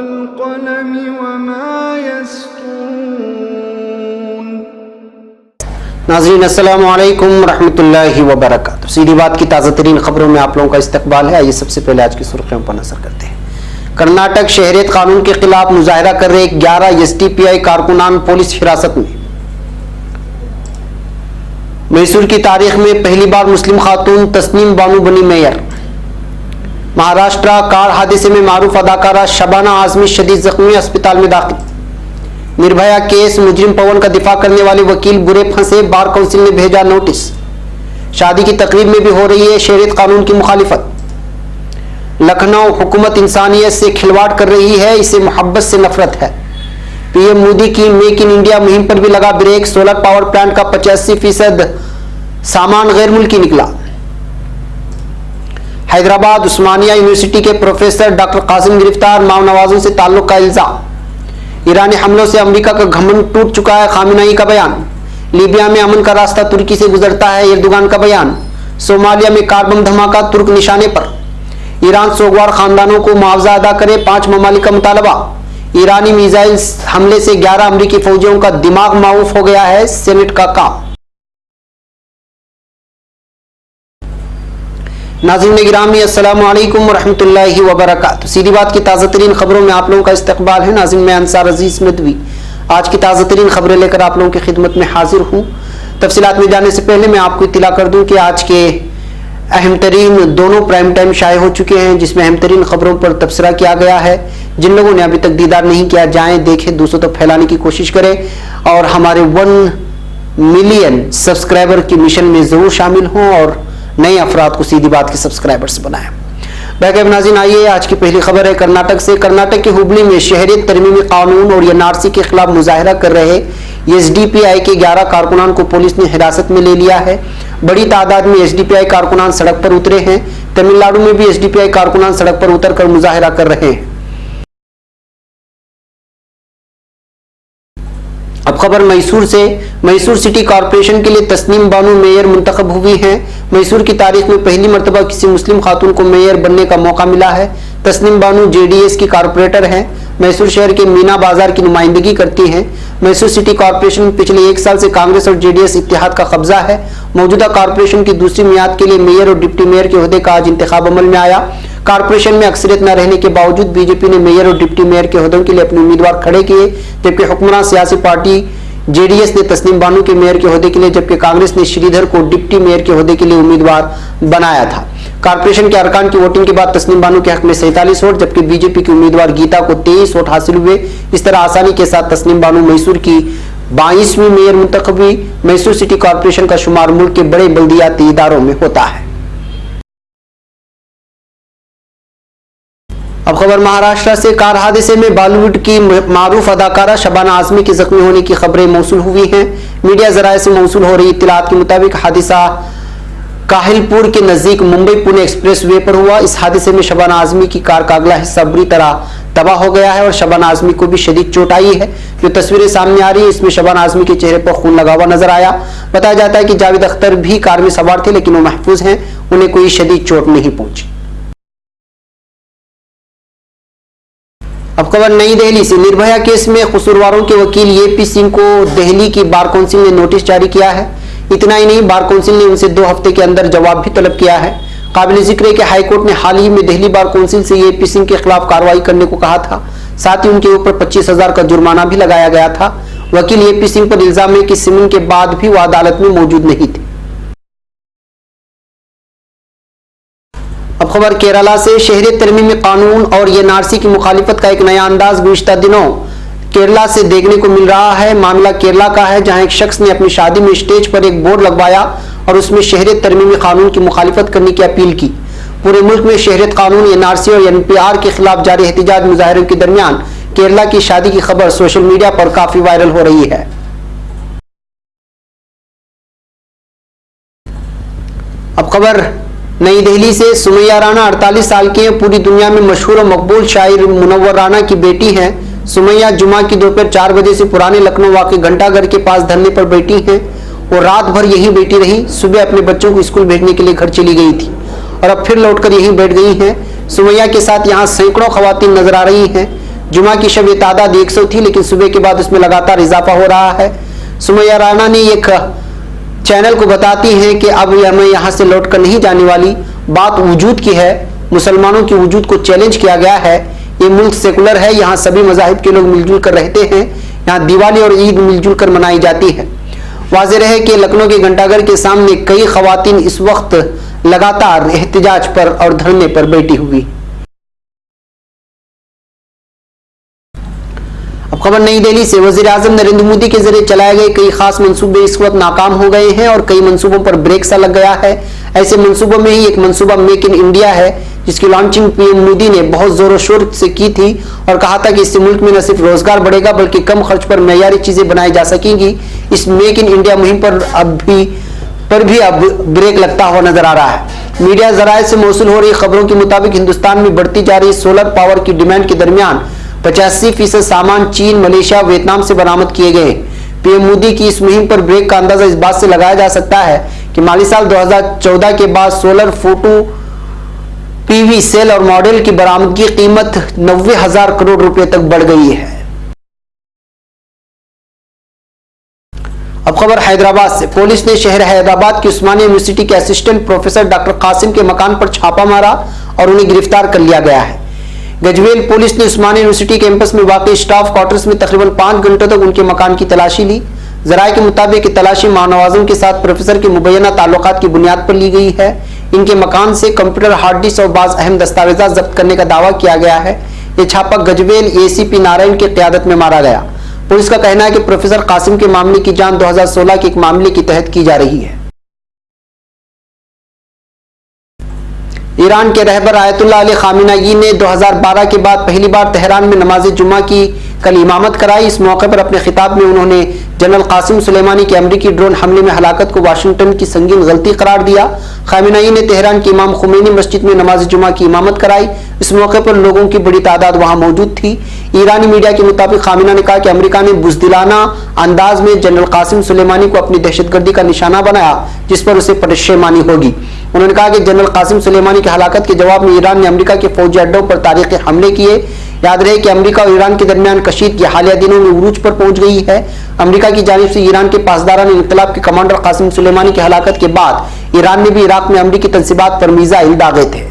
वल्क़लमि वमा यस्तूरून। नाज़रीन अस्सलामु अलैकुम रहमतुल्लाहि व बरकातुहू। सीधी बात की ताज़ा तरीन खबरों में आप लोगों का इस्तकबाल है। आइए सबसे पहले आज की सुर्खियों पर नजर करते हैं। कर्नाटक शहरियत कानून के खिलाफ मुजाहिरा कर रहे 11 एसडीपीआई कारकुनान पुलिस हिरासत में। मैसूर की तारीख में पहली बार मुस्लिम खातून तस्नीम बानू बनी मेयर। महाराष्ट्र कार हादसे में मारूफ अदाकारा शबाना आजमी शदीद जख्मी, अस्पताल में दाखिल। निर्भया केस मुजरिम पवन का दिफा करने वाले वकील बुरे फंसे, बार काउंसिल ने भेजा नोटिस। शादी की तकरीब में भी हो रही है शहरियत कानून की मुखालिफत। लखनऊ हुकूमत इंसानियत से खिलवाड़ कर रही है, इसे मोहब्बत से नफरत है। पीएम मोदी की मेक इन इंडिया मुहिम पर भी लगा ब्रेक। सोलर पावर प्लांट का 85% सामान गैर मुल्की निकला। हैदराबाद उस्मानिया यूनिवर्सिटी के प्रोफेसर डॉक्टर कासिम गिरफ्तार, माओ नवाजों से ताल्लुक का इल्जाम। ईरानी हमलों से अमेरिका का घमंड टूट चुका है, खामिनेई का बयान। लीबिया में अमन का रास्ता तुर्की से गुजरता है, एर्दोगान का बयान। सोमालिया में कार बम धमाका, तुर्क निशाने पर। ईरान सोगवार खानदानों को मुआवजा अदा करे, 5 ममालिक का मुतालबा। ईरानी मिसाइल हमले से 11 अमेरिकी फौजियों का दिमाग माऊफ हो गया है, सेनेट का काम। नाज़रीन गिरामी अस्सलामु अलैकुम रहमतुल्लाहि व बरकातुहू। सीधी बात की ताज़ा तरीन खबरों में आप लोगों का इस्तकबाल है। नाज़रीन मैं अंसार अजीज नदवी आज की ताज़ा तरीन खबरें लेकर आप लोगों की खिदमत में हाजिर हूँ। तफसीलात में जाने से पहले मैं आपको इत्तला कर दूं कि आज के अहम तरीन दोनों प्राइम टाइम शाये हो चुके हैं, जिसमें अहम तरीन खबरों पर तबसरा किया गया है। जिन लोगों ने अभी तक दीदार नहीं किया, जाएं देखें, दूसरों तक फैलाने की कोशिश करें और हमारे 1 मिलियन सब्सक्राइबर की मिशन में जरूर शामिल हों और नए अफराद को सीधी बात के सब्सक्राइबर्स बनाएं। बैकअप नाज़रीन आइए आज की पहली खबर है कर्नाटक से। कर्नाटक के हुबली में शहरियत तरमीमी कानून और एनआरसी के खिलाफ मुजाहिरा कर रहे एसडीपीआई के 11 कारकुनान को पुलिस ने हिरासत में ले लिया है। बड़ी तादाद में एसडीपीआई कारकुनान सड़क पर उतरे हैं। तमिलनाडु में भी एसडीपीआई कारकुनान सड़क पर उतरकर मुजाहिरा कर रहे हैं। अब खबर मैसूर से। मैसूर सिटी कॉरपोरेशन के लिए तस्नीम बानू मेयर मुंतखब हुई हैं। मैसूर की तारीख में पहली मर्तबा किसी मुस्लिम खातून को मेयर बनने का मौका मिला है। तस्नीम बानू जेडीएस की कारपोरेटर हैं। मैसूर शहर के मीना बाजार की नुमाइंदगी करती हैं। मैसूर सिटी कॉरपोरेशन में पिछले 1 साल से कांग्रेस और जेडीएस इत्तेहाद का कब्जा है। मौजूदा कॉरपोरेशन की दूसरी मियाद के लिए मेयर और डिप्टी मेयर के ओहदे का आज इंतखाब अमल में आया। कॉरपोरेशन में अक्सरियत न रहने के बावजूद बीजेपी ने मेयर और डिप्टी मेयर के ओहदों के लिए अपने उम्मीदवार खड़े किए, जबकि हुक्मरान सियासी पार्टी जेडीएस ने तस्नीम बानू के मेयर के ओहदे के लिए, जबकि कांग्रेस ने श्रीधर को डिप्टी मेयर के ओहदे के लिए उम्मीदवार बनाया था। कॉरपोरेशन के अरकान की वोटिंग के बाद तस्नीम बानू के हक में 47 वोट, जबकि बीजेपी की उम्मीदवार गीता को 23 वोट हासिल हुए। इस तरह आसानी के साथ तस्नीम बानू मैसूर की 22वीं मेयर मुंतखब हुई। मैसूर सिटी कॉरपोरेशन का शुमार मुल्क के बड़े बल्दियाती इदारों में होता है। अब खबर महाराष्ट्र से। कार हादसे में बॉलीवुड की मारूफ अदाकारा शबाना आजमी के जख्मी होने की खबरें मौसूल हुई हैं। मीडिया जराये से मौसूल हो रही इत्तलात के मुताबिक हादसा काहिलपुर के नजदीक मुंबई पुणे एक्सप्रेस वे पर हुआ। इस हादसे में शबाना आजमी की कार का अगला हिस्सा बुरी तरह तबाह हो गया है और शबाना आजमी को भी शदीद चोट आई है। जो तस्वीरें सामने आ रही है इसमें शबाना आजमी के चेहरे पर खून लगा हुआ नजर आया। बताया जाता है कि जावेद अख्तर भी कार में सवार थे, लेकिन वो महफूज हैं, उन्हें कोई शदीद चोट नहीं पहुंची। अब खबर नई दिल्ली से। निर्भया केस में कसूरवारों के वकील एपी सिंह को दिल्ली की बार काउंसिल ने नोटिस जारी किया है। इतना ही नहीं, बार काउंसिल ने उनसे 2 हफ्ते के अंदर जवाब भी तलब किया है। काबिल जिक्र है कि हाईकोर्ट ने हाल ही में दिल्ली बार काउंसिल से एपी सिंह के खिलाफ कार्रवाई करने को कहा था। साथ ही उनके ऊपर 25,000 का जुर्माना भी लगाया गया था। वकील एपी सिंह पर इल्जाम है कि सिमन के बाद भी वह अदालत में मौजूद नहीं थे। अब खबर केरला से। शहरियत तरमीमी कानून और एनआरसी की मुखालिफत का एक नया अंदाज गुज़िश्ता दिनों केरला से देखने को मिल रहा है। मामला केरला का है, जहां एक शख्स ने अपनी शादी में स्टेज पर एक बोर्ड लगवाया और उसमें शहरियत तरमीमी कानून की मुखालिफत करने की अपील की। पूरे मुल्क में शहरियत कानून, एनआरसी और एनपीआर के खिलाफ जारी एहतजाज मुजाहिरों के दरमियान केरला की शादी की खबर सोशल मीडिया पर काफी वायरल हो रही है। अब खबर नई दिल्ली से। सुमैया राणा 48 साल की हैं, पूरी दुनिया में मशहूर और मकबूल शायर मुनव्वर राणा की बेटी हैं। सुमैया जुमा की दोपहर 4 बजे से पुराने लखनऊ वाक़े घंटाघर के पास धरने पर बैठी हैं और रात भर यहीं बैठी रही। सुबह अपने बच्चों को स्कूल भेजने के लिए घर चली गई थी और अब फिर लौटकर यहीं बैठ गई हैं। सुमैया के साथ यहाँ सैकड़ों खवातीन नजर आ रही हैं। जुमा की शब तादाद 100 थी, लेकिन सुबह के बाद उसमें लगातार इजाफा हो रहा है। सुमैया राना ने एक चैनल को बताती हैं कि अब मैं यहाँ से लौट कर नहीं जाने वाली, बात वजूद की है, मुसलमानों की वजूद को चैलेंज किया गया है। ये मुल्क सेकुलर है, यहाँ सभी मजाहिब के लोग मिलजुल कर रहते हैं, यहाँ दिवाली और ईद मिलजुल कर मनाई जाती है। वाज़ेह रहे कि लखनऊ के घंटाघर के सामने कई खवातीन इस वक्त लगातार एहतिजाज पर और धरने पर बैठी हुई। अब खबर नई दिल्ली से। वजीर आजम नरेंद्र मोदी के जरिए चलाए गए कई खास मंसूबे इस वक्त नाकाम हो गए हैं और कई मंसूबों पर ब्रेक सा लग गया है। ऐसे मंसूबों में ही एक मंसूबा मेक इन इंडिया है, जिसकी लॉन्चिंग पीएम मोदी ने बहुत जोरों शोर से की थी और कहा था कि इससे मुल्क में न सिर्फ रोजगार बढ़ेगा बल्कि कम खर्च पर मयारी चीजें बनाई जा सकेंगी। इस मेक इन इंडिया मुहिम पर भी अब ब्रेक लगता हुआ नजर आ रहा है। मीडिया जराये से मौसूल हो रही खबरों के मुताबिक हिंदुस्तान में बढ़ती जा रही सोलर पावर की डिमांड के दरमियान 85% सामान चीन, मलेशिया, वियतनाम से बरामद किए गए। पीएम मोदी की इस मुहिम पर ब्रेक का अंदाजा इस बात से लगाया जा सकता है कि माली साल 2014 के बाद सोलर फोटो पीवी सेल और मॉडल की बरामदगी कीमत 90,000 करोड़ रुपए तक बढ़ गई है। अब खबर हैदराबाद से। पुलिस ने शहर हैदराबाद की उस्मानिया यूनिवर्सिटी के असिस्टेंट प्रोफेसर डॉक्टर कासिम के मकान पर छापा मारा और उन्हें गिरफ्तार कर लिया गया है। गजवेल पुलिस ने उस्मानिया यूनिवर्सिटी कैंपस में वाकई स्टाफ क्वार्टर्स में तकरीबन 5 घंटों तक उनके मकान की तलाशी ली। जराये के मुताबिक तलाशी मानवाजों के साथ प्रोफेसर के मुबैना ताल्लुकात की बुनियाद पर ली गई है। इनके मकान से कंप्यूटर, हार्ड डिस्क और बाज अहम दस्तावेजात जब्त करने का दावा किया गया है। ये छापा गजवेल एसीपी नारायण की क़यादत में मारा गया। पुलिस का कहना है कि प्रोफेसर कासिम के मामले की जांच 2016 के एक मामले के तहत की जा रही है। ईरान के रहबर आयतुल्लाह अली खामेनेई ने 2012 के बाद पहली बार तेहरान में नमाज जुमा की कल इमामत कराई। इस मौके पर अपने खिताब में उन्होंने जनरल कासिम सुलेमानी के अमरीकी ड्रोन हमले में हलाकत को वाशिंगटन की संगीन गलती करार दिया। खामेनेई ने तेहरान के इमाम खुमैनी मस्जिद में नमाज जुमा की इमामत कराई। इस मौके पर लोगों की बड़ी तादाद वहां मौजूद थी। ईरानी मीडिया के मुताबिक खामेनेई ने कहा कि अमेरिका ने बुज़दिलाना अंदाज में जनरल कासिम सुलेमानी को अपनी दहशतगर्दी का निशाना बनाया, जिस पर उसे परेशानी होगी। उन्होंने कहा कि जनरल कासिम सुलेमानी की हलाकत के जवाब में ईरान ने अमेरिका के फौजी अड्डों पर तारीखी हमले किए। याद रहे कि अमेरिका और ईरान के दरमियान कशीदगी हालिया दिनों में उरूज पर पहुंच गई है। अमेरिका की जानिब से ईरान के पासदारान इनकलाब के कमांडर कासिम सुलेमानी की हलाकत के बाद ईरान ने भी इराक में अमेरिकी तंसीबात पर मिसाइल दागे थे।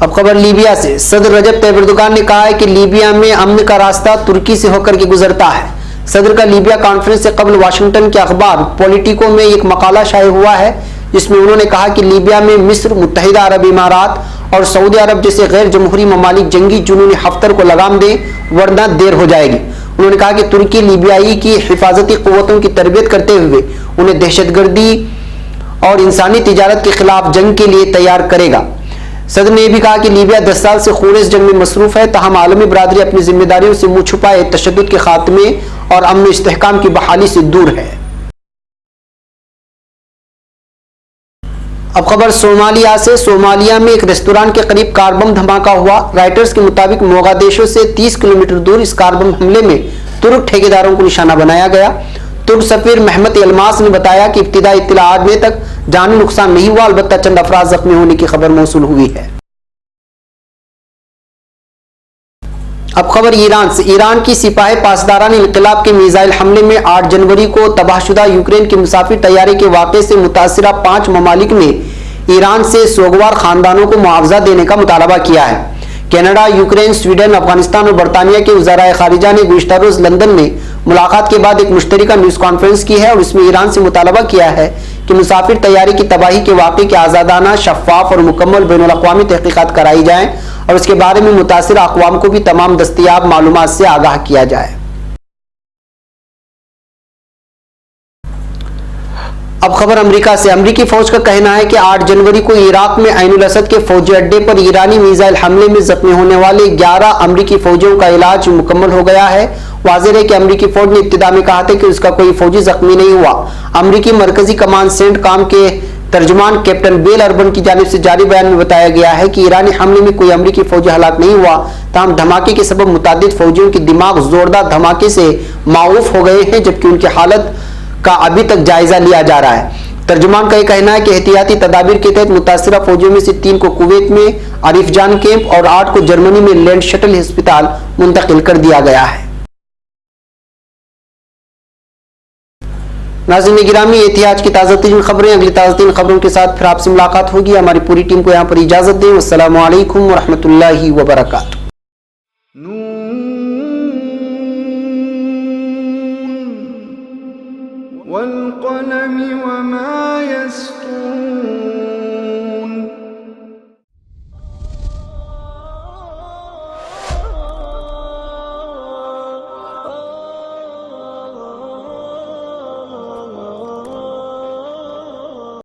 अब खबर लीबिया से। सदर रजब तैयब एर्दोगान ने कहा है कि लीबिया में अमन का रास्ता तुर्की से होकर के गुजरता है। सदर का लीबिया कॉन्फ्रेंस से कबल वाशिंगटन के अखबार पॉलिटिको में एक मकाला शाये हुआ है, जिसमें उन्होंने कहा कि लीबिया में मिस्र, मुत्तहिदा अरब इमारात और सऊदी अरब जैसे गैर जमहूरी ममालिक जंगी जुनून हफ्तर को लगाम दें, वरना देर हो जाएगी। उन्होंने कहा कि तुर्की लीबियाई की हिफाजती कुव्वतों की तरबियत करते हुए उन्हें दहशतगर्दी और इंसानी तिजारत के खिलाफ जंग के लिए तैयार करेगा। सदर ने भी कहा कि लीबिया 10 साल से खूनेस जंग में मसरूफ है, तहम आलमी बरादरी अपनी जिम्मेदारियों से मुंह छुपाए तशद्दुद के खात्मे और अमन इस्तेहकाम की बहाली से दूर है। अब खबर सोमालिया से। सोमालिया में एक रेस्तोरां के करीब कार बम धमाका हुआ। राइटर्स के मुताबिक मोगादिशु से 30 किलोमीटर दूर इस कार बम हमले में तुर्क ठेकेदारों को निशाना बनाया गया। तुर्क सफीर महमद यल्मास ने बताया कि इब्तिदाई इत्तला आने तक जानी नुकसान नहीं हुआ, अलबत्ता चंद अफराद जख्मी होने की खबर मौसूल हुई है। अब खबर ईरान से। ईरान की सिपाही पासदारान इनकलाब के मिसाइल हमले में 8 जनवरी को तबाहशुदा यूक्रेन के मुसाफिर तैयारी के वाक़े से मुतासिरा 5 ममालिक ने ईरान से सोगवार खानदानों को मुआवजा देने का मुतालबा किया है। कनाडा, यूक्रेन, स्वीडन, अफगानिस्तान और बरतानिया के वज़राए खारिजा ने गुज़िश्ता रोज लंदन में मुलाकात के बाद एक मुश्तरका न्यूज़ कॉन्फ्रेंस की है और इसमें ईरान से मुतालबा किया है कि मुसाफिर तैयारी की तबाही के वाक़े की आज़ादाना, शफ़ाफ़ और मुकम्मल बैनुल-अक़वामी तहक़ीक़ात कराई जाएँ और उसके बारे में मुतासिर अक़वाम को भी तमाम दस्तियाब मालूमात से आगाह किया जाए। अब खबर अमेरिका से। अमेरिकी फौज का कहना है कि 8 जनवरी को इराक में ऐनुल असद के फौजी अड्डे पर ईरानी मिसाइल हमले में जख्मी होने वाले 11 अमेरिकी फौजियों का इलाज मुकम्मल हो गया है। वाज़ेह है कि अमेरिकी फौज ने इब्तिदा में कहा था कि उसका कोई फौजी जख्मी नहीं हुआ। अमेरिकी मरकजी कमांड सेंटकॉम के तर्जुमान कैप्टन बेल अर्बन की जानिब से जारी बयान में बताया गया है कि ईरानी हमले में कोई अमेरिकी फौजी हलाक नहीं हुआ, ताहम धमाके के सबब मुतादिद फौजियों के दिमाग जोरदार धमाके से माऊफ हो गए हैं, जबकि उनकी हालत का अभी तक जायजा लिया जा रहा है। तर्जुमान का यह कहना है कि एहतियाती तदाबीर के तहत मुतासिरा फौजियों में से 3 को कुवैत में आरिफजान कैंप और 8 को जर्मनी में लैंड शटल अस्पताल मुंतकिल कर दिया गया है। नाज़रीन गिरामी, ये थी आज की ताज़ा तरीन खबरें। अगली ताज़ा तरीन खबरों के साथ फिर आपसे मुलाकात होगी। हमारी पूरी टीम को यहाँ पर इजाज़त दें। अस्सलामु अलैकुम व रहमतुल्लाहि व बरकातुहू।